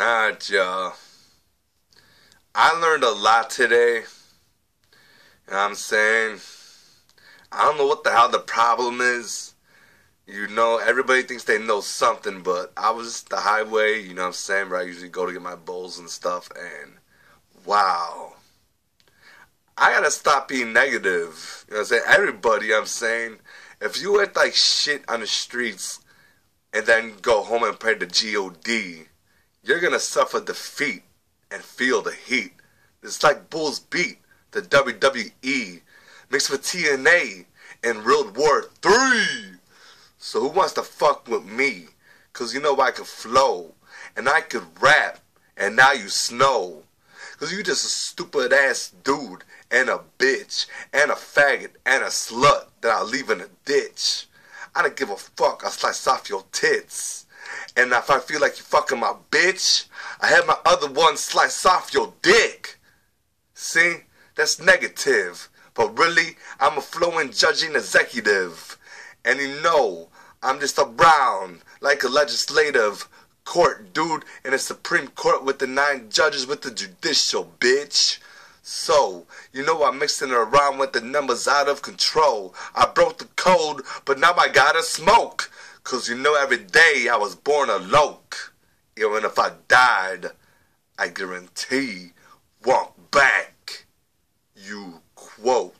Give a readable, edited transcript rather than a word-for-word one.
Alright, y'all. I learned a lot today. You know what I'm saying? I don't know what the hell the problem is. You know, everybody thinks they know something, but I was the highway, you know what I'm saying, where I usually go to get my bowls and stuff, and wow. I gotta stop being negative. You know what I'm saying? Everybody, I'm saying, if you act like shit on the streets and then go home and pray to God, you're gonna suffer defeat and feel the heat. It's like Bulls beat the WWE mixed with TNA in World War III. So who wants to fuck with me? Cause you know I could flow and I could rap and now you snow. Cause you just a stupid ass dude and a bitch and a faggot and a slut that I'll leave in a ditch. I don't give a fuck, I'll slice off your tits. And if I feel like you fucking my bitch, I have my other one slice off your dick. See? That's negative. But really, I'm a flowing judging executive. And you know, I'm just a brown, like a legislative court dude in a Supreme Court with the 9 judges with the judicial, bitch. So, you know I'm mixing it around with the numbers out of control. I broke the code, but now I gotta smoke. Cause you know every day I was born a loke. Even if I died, I guarantee won't back. You quote.